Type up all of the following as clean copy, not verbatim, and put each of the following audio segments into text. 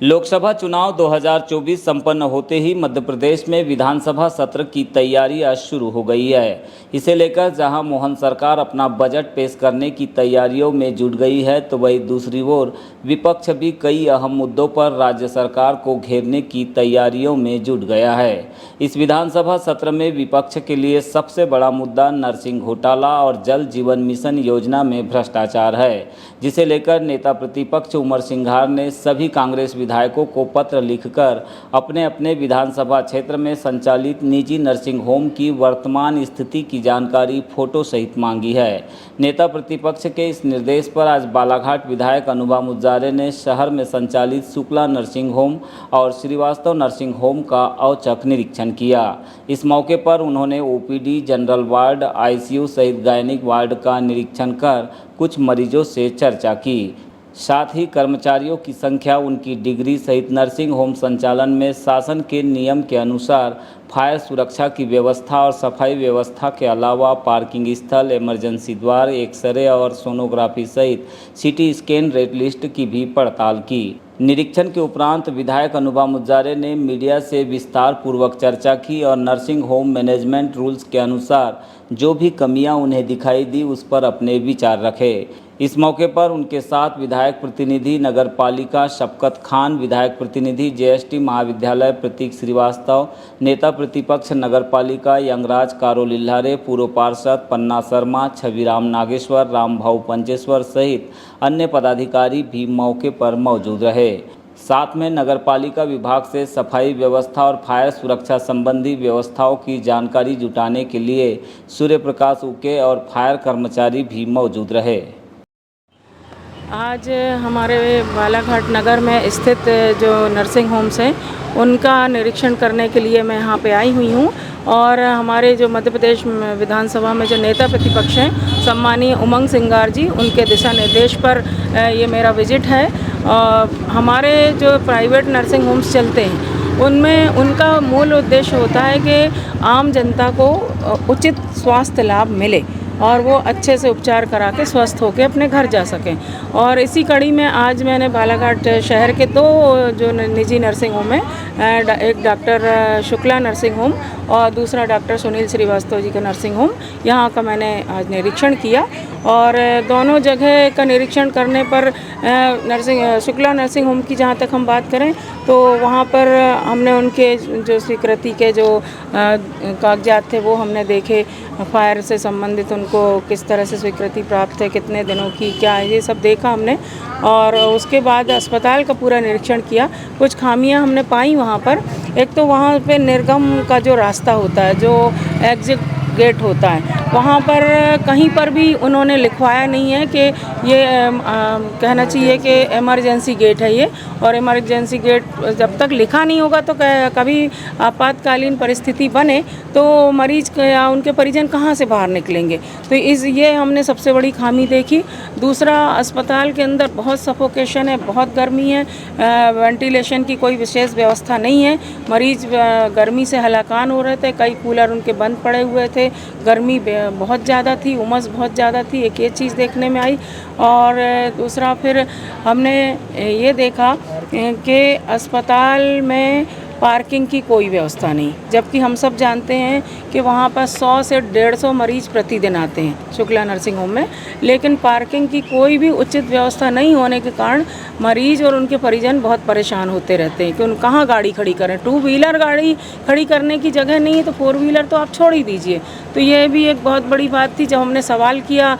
लोकसभा चुनाव 2024 संपन्न होते ही मध्य प्रदेश में विधानसभा सत्र की तैयारी आज शुरू हो गई है। इसे लेकर जहां मोहन सरकार अपना बजट पेश करने की तैयारियों में जुट गई है, तो वहीं दूसरी ओर विपक्ष भी कई अहम मुद्दों पर राज्य सरकार को घेरने की तैयारियों में जुट गया है। इस विधानसभा सत्र में विपक्ष के लिए सबसे बड़ा मुद्दा नर्सिंग घोटाला और जल जीवन मिशन योजना में भ्रष्टाचार है, जिसे लेकर नेता प्रतिपक्ष उमर सिंघार ने सभी कांग्रेस विधायकों को पत्र लिखकर अपने अपने विधानसभा क्षेत्र में संचालित निजी नर्सिंग होम की वर्तमान स्थिति की जानकारी फोटो सहित मांगी है। नेता प्रतिपक्ष के इस निर्देश पर आज बालाघाट विधायक अनुभा मुजारे ने शहर में संचालित शुक्ला नर्सिंग होम और श्रीवास्तव नर्सिंग होम का औचक निरीक्षण किया। इस मौके पर उन्होंने ओपीडी, जनरल वार्ड, आईसीयू सहित गायनिक वार्ड का निरीक्षण कर कुछ मरीजों से चर्चा की। साथ ही कर्मचारियों की संख्या, उनकी डिग्री सहित नर्सिंग होम संचालन में शासन के नियम के अनुसार फायर सुरक्षा की व्यवस्था और सफाई व्यवस्था के अलावा पार्किंग स्थल, इमरजेंसी द्वार, एक्सरे और सोनोग्राफी सहित सीटी स्कैन रेट लिस्ट की भी पड़ताल की। निरीक्षण के उपरांत विधायक अनुभा मुजारे ने मीडिया से विस्तार पूर्वक चर्चा की और नर्सिंग होम मैनेजमेंट रूल्स के अनुसार जो भी कमियां उन्हें दिखाई दी उस पर अपने विचार रखे। इस मौके पर उनके साथ विधायक प्रतिनिधि नगर पालिका शफकत खान, विधायक प्रतिनिधि जेएसटी महाविद्यालय प्रतीक श्रीवास्तव, नेता प्रतिपक्ष नगर पालिका यंगराज कारो लिल्हारे, पूर्व पार्षद पन्ना शर्मा, छविराम नागेश्वर, रामभाऊ पंचेश्वर सहित अन्य पदाधिकारी भी मौके पर मौजूद रहे। साथ में नगर पालिका विभाग से सफाई व्यवस्था और फायर सुरक्षा संबंधी व्यवस्थाओं की जानकारी जुटाने के लिए सूर्य प्रकाश उके और फायर कर्मचारी भी मौजूद रहे। आज हमारे बालाघाट नगर में स्थित जो नर्सिंग होम्स हैं उनका निरीक्षण करने के लिए मैं यहाँ पे आई हुई हूँ और हमारे जो मध्य प्रदेश विधानसभा में जो नेता प्रतिपक्ष हैं सम्मानीय उमंग सिंघार जी, उनके दिशा निर्देश पर ये मेरा विजिट है। हमारे जो प्राइवेट नर्सिंग होम्स चलते हैं उनमें उनका मूल उद्देश्य होता है कि आम जनता को उचित स्वास्थ्य लाभ मिले और वो अच्छे से उपचार करा के स्वस्थ होकर अपने घर जा सकें। और इसी कड़ी में आज मैंने बालाघाट शहर के दो जो निजी नर्सिंग होम है, एक डॉक्टर शुक्ला नर्सिंग होम और दूसरा डॉक्टर सुनील श्रीवास्तव जी का नर्सिंग होम, यहाँ का मैंने आज निरीक्षण किया। और दोनों जगह का निरीक्षण करने पर शुक्ला नर्सिंग होम की जहाँ तक हम बात करें तो वहाँ पर हमने उनके जो स्वीकृति के जो कागजात थे वो हमने देखे, फायर से संबंधित उनको किस तरह से स्वीकृति प्राप्त है, कितने दिनों की क्या है, ये सब देखा हमने। और उसके बाद अस्पताल का पूरा निरीक्षण किया। कुछ खामियां हमने पाई वहाँ पर। एक तो वहाँ पे निर्गम का जो रास्ता होता है, जो एग्जिट गेट होता है, वहाँ पर कहीं पर भी उन्होंने लिखवाया नहीं है कि ये कहना चाहिए कि इमरजेंसी गेट है ये। और इमरजेंसी गेट जब तक लिखा नहीं होगा तो कभी आपातकालीन परिस्थिति बने तो मरीज या उनके परिजन कहाँ से बाहर निकलेंगे। तो ये हमने सबसे बड़ी खामी देखी। दूसरा, अस्पताल के अंदर बहुत सफोकेशन है, बहुत गर्मी है, वेंटिलेशन की कोई विशेष व्यवस्था नहीं है। मरीज गर्मी से हलाकान हो रहे थे, कई कूलर उनके बंद पड़े हुए थे, गर्मी बहुत ज़्यादा थी, उमस बहुत ज़्यादा थी, एक ये चीज़ देखने में आई। और दूसरा फिर हमने ये देखा कि अस्पताल में पार्किंग की कोई व्यवस्था नहीं, जबकि हम सब जानते हैं कि वहाँ पर 100 से 150 मरीज प्रतिदिन आते हैं शुक्ला नर्सिंग होम में, लेकिन पार्किंग की कोई भी उचित व्यवस्था नहीं होने के कारण मरीज और उनके परिजन बहुत परेशान होते रहते हैं कि उन कहाँ गाड़ी खड़ी करें। 2 व्हीलर गाड़ी खड़ी करने की जगह नहीं है तो 4 व्हीलर तो आप छोड़ ही दीजिए। तो ये भी एक बहुत बड़ी बात थी। जब हमने सवाल किया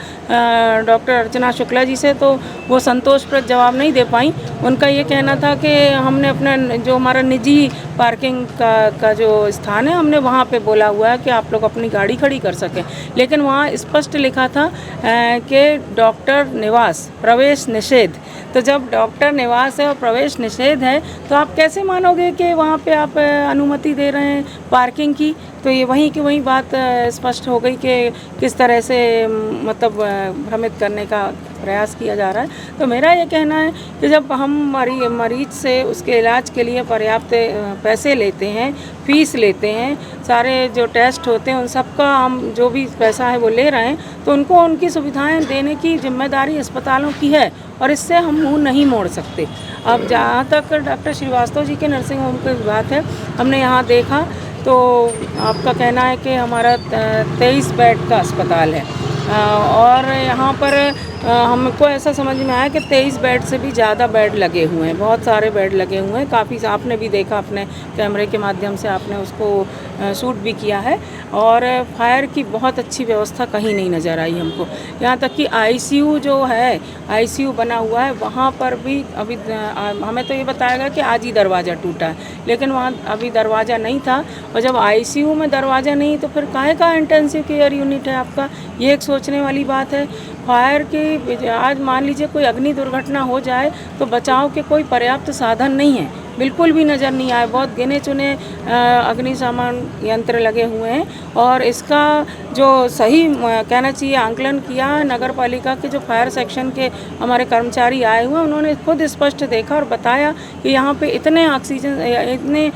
डॉक्टर अर्चना शुक्ला जी से तो वो संतोषप्रद जवाब नहीं दे पाई। उनका ये कहना था कि हमने अपना जो हमारा निजी पार्किंग का जो स्थान है हमने वहाँ पे बोला हुआ है कि आप लोग अपनी गाड़ी खड़ी कर सकें, लेकिन वहाँ स्पष्ट लिखा था कि डॉक्टर निवास प्रवेश निषेध। तो जब डॉक्टर निवास है और प्रवेश निषेध है तो आप कैसे मानोगे कि वहाँ पे आप अनुमति दे रहे हैं पार्किंग की। तो ये वहीं की वहीं बात स्पष्ट हो गई कि किस तरह से मतलब भ्रमित करने का प्रयास किया जा रहा है। तो मेरा ये कहना है कि जब हम मरीज से उसके इलाज के लिए पर्याप्त पैसे लेते हैं, फीस लेते हैं, सारे जो टेस्ट होते हैं उन सब का हम जो भी पैसा है वो ले रहे हैं, तो उनको उनकी सुविधाएं देने की जिम्मेदारी अस्पतालों की है और इससे हम मुंह नहीं मोड़ सकते। अब जहाँ तक डॉक्टर श्रीवास्तव जी के नर्सिंग होम की बात है, हमने यहाँ देखा तो आपका कहना है कि हमारा 23 बेड का अस्पताल है और यहाँ पर हमको ऐसा समझ में आया कि 23 बेड से भी ज़्यादा बेड लगे हुए हैं, बहुत सारे बेड लगे हुए हैं। काफ़ी आपने भी देखा, अपने कैमरे के माध्यम से आपने उसको शूट भी किया है और फायर की बहुत अच्छी व्यवस्था कहीं नहीं नज़र आई हमको। यहाँ तक कि आईसीयू जो है, आईसीयू बना हुआ है, वहाँ पर भी अभी हमें तो ये बताया गया कि आज ही दरवाज़ा टूटा है, लेकिन वहाँ अभी दरवाज़ा नहीं था। और जब आईसीयू में दरवाज़ा नहीं तो फिर काहे का इंटेंसिव केयर यूनिट है आपका, ये एक सोचने वाली बात है। फायर की आज मान लीजिए कोई अग्नि दुर्घटना हो जाए तो बचाव के कोई पर्याप्त साधन नहीं है, बिल्कुल भी नज़र नहीं आए। बहुत गिने चुने अग्निशमन यंत्र लगे हुए हैं और इसका जो सही कहना चाहिए आंकलन किया नगर पालिका के जो फायर सेक्शन के हमारे कर्मचारी आए हुए हैं, उन्होंने खुद स्पष्ट देखा और बताया कि यहाँ पे इतने ऑक्सीजन, इतने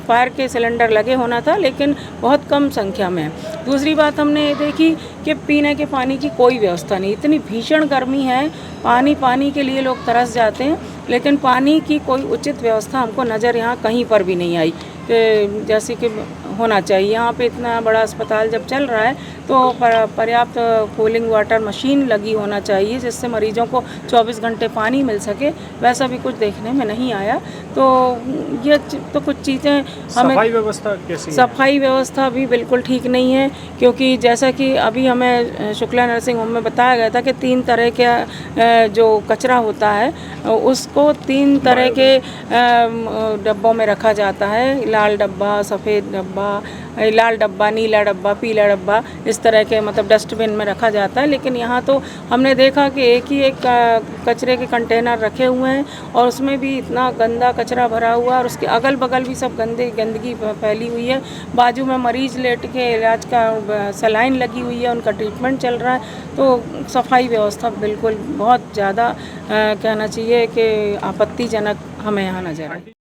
फायर के सिलेंडर लगे होना था, लेकिन बहुत कम संख्या में है। दूसरी बात हमने ये देखी कि पीने के पानी की कोई व्यवस्था नहीं, इतनी भीषण गर्मी है, पानी के लिए लोग तरस जाते हैं, लेकिन पानी की कोई उचित व्यवस्था हमको नज़र यहाँ कहीं पर भी नहीं आई जैसे कि होना चाहिए। यहाँ पे इतना बड़ा अस्पताल जब चल रहा है तो पर्याप्त कूलिंग वाटर मशीन लगी होना चाहिए जिससे मरीजों को 24 घंटे पानी मिल सके, वैसा भी कुछ देखने में नहीं आया। तो ये तो कुछ चीज़ें हमें, सफाई व्यवस्था कैसी है? सफाई व्यवस्था भी बिल्कुल ठीक नहीं है, क्योंकि जैसा कि अभी हमें शुक्ला नर्सिंग होम में बताया गया था कि 3 तरह के जो कचरा होता है उसको 3 तरह के डब्बों में रखा जाता है, लाल डब्बा, सफ़ेद डब्बा, लाल डब्बा, नीला डब्बा, पीला डब्बा, इस तरह के मतलब डस्टबिन में रखा जाता है। लेकिन यहाँ तो हमने देखा कि एक कचरे के कंटेनर रखे हुए हैं और उसमें भी इतना गंदा कचरा भरा हुआ है और उसके अगल बगल भी सब गंदगी फैली हुई है। बाजू में मरीज़ लेट के इलाज का सलाइन लगी हुई है, उनका ट्रीटमेंट चल रहा है। तो सफाई व्यवस्था बिल्कुल बहुत ज़्यादा कहना चाहिए कि आपत्तिजनक हमें यहाँ नज़र आए।